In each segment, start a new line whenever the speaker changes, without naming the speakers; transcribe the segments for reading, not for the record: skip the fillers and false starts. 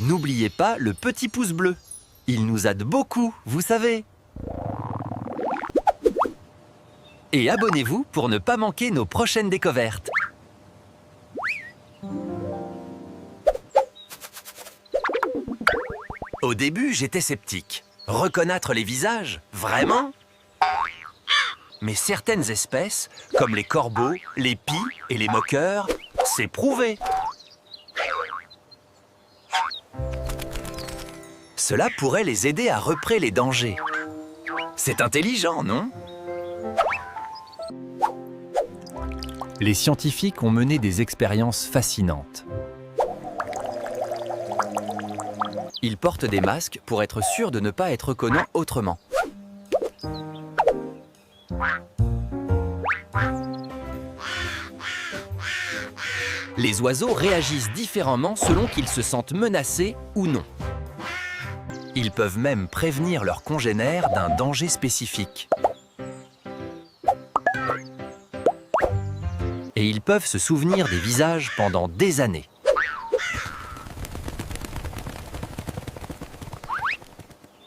N'oubliez pas le petit pouce bleu. Il nous aide beaucoup, vous savez. Et abonnez-vous pour ne pas manquer nos prochaines découvertes. Au début, j'étais sceptique. Reconnaître les visages, vraiment? Mais certaines espèces, comme les corbeaux, les pies et les moqueurs, c'est prouvé. Cela pourrait les aider à repérer les dangers. C'est intelligent, non? Les scientifiques ont mené des expériences fascinantes. Ils portent des masques pour être sûrs de ne pas être reconnus autrement. Les oiseaux réagissent différemment selon qu'ils se sentent menacés ou non. Ils peuvent même prévenir leurs congénères d'un danger spécifique. Et ils peuvent se souvenir des visages pendant des années.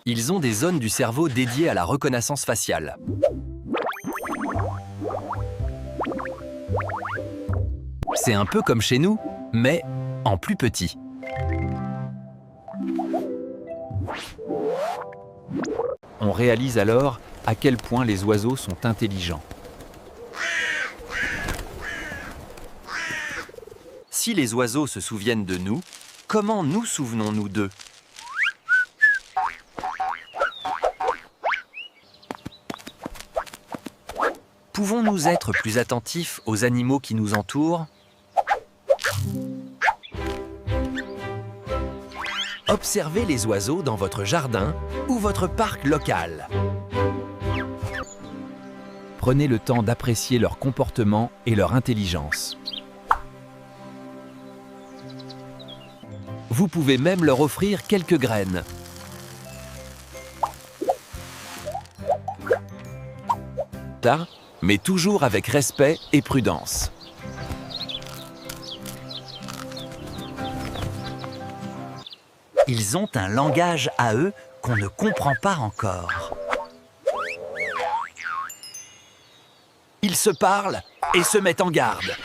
Ils ont des zones du cerveau dédiées à la reconnaissance faciale. C'est un peu comme chez nous, mais en plus petit. On réalise alors à quel point les oiseaux sont intelligents. Si les oiseaux se souviennent de nous, comment nous souvenons-nous d'eux? Pouvons-nous être plus attentifs aux animaux qui nous entourent? Observez les oiseaux dans votre jardin ou votre parc local. Prenez le temps d'apprécier leur comportement et leur intelligence. Vous pouvez même leur offrir quelques graines. Mais toujours avec respect et prudence. Ils ont un langage à eux qu'on ne comprend pas encore. Ils se parlent et se mettent en garde.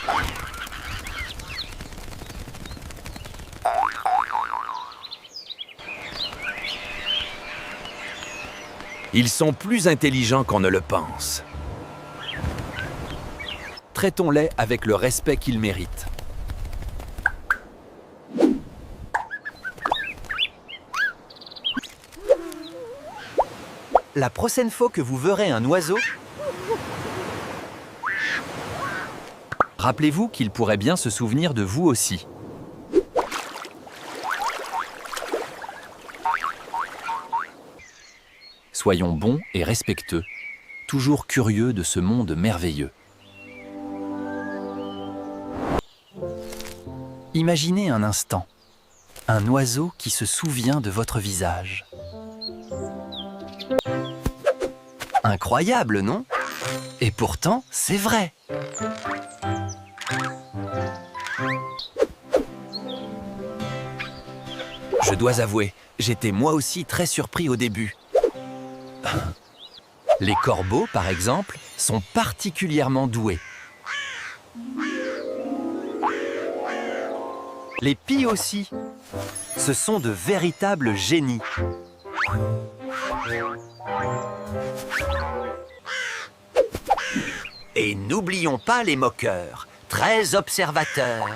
Ils sont plus intelligents qu'on ne le pense. Traitons-les avec le respect qu'ils méritent. La prochaine fois que vous verrez un oiseau, rappelez-vous qu'il pourrait bien se souvenir de vous aussi. Soyons bons et respectueux, toujours curieux de ce monde merveilleux. Imaginez un instant, un oiseau qui se souvient de votre visage. Incroyable, non? Et pourtant, c'est vrai. Je dois avouer, j'étais moi aussi très surpris au début. Les corbeaux, par exemple, sont particulièrement doués. Les pies aussi. Ce sont de véritables génies. Et n'oublions pas les moqueurs, très observateurs.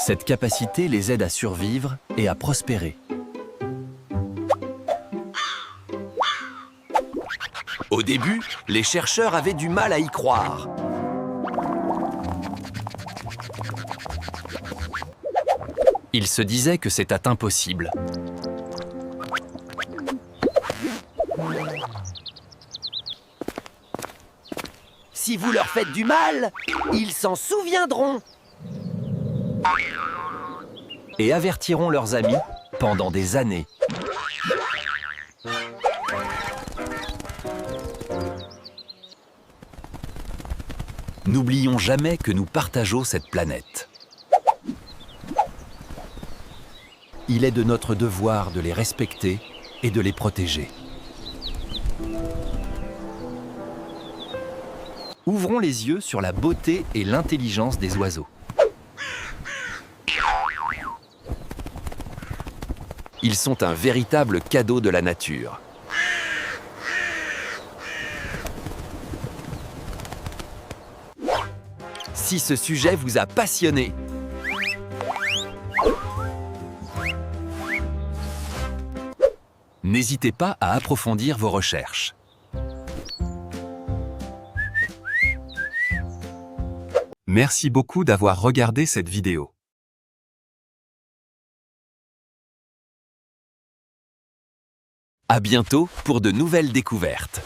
Cette capacité les aide à survivre et à prospérer. Au début, les chercheurs avaient du mal à y croire. Ils se disaient que c'était impossible. Si vous leur faites du mal, ils s'en souviendront. Et avertiront leurs amis pendant des années. N'oublions jamais que nous partageons cette planète. Il est de notre devoir de les respecter et de les protéger. Ouvrons les yeux sur la beauté et l'intelligence des oiseaux. Ils sont un véritable cadeau de la nature. Si ce sujet vous a passionné, n'hésitez pas à approfondir vos recherches. Merci beaucoup d'avoir regardé cette vidéo. À bientôt pour de nouvelles découvertes.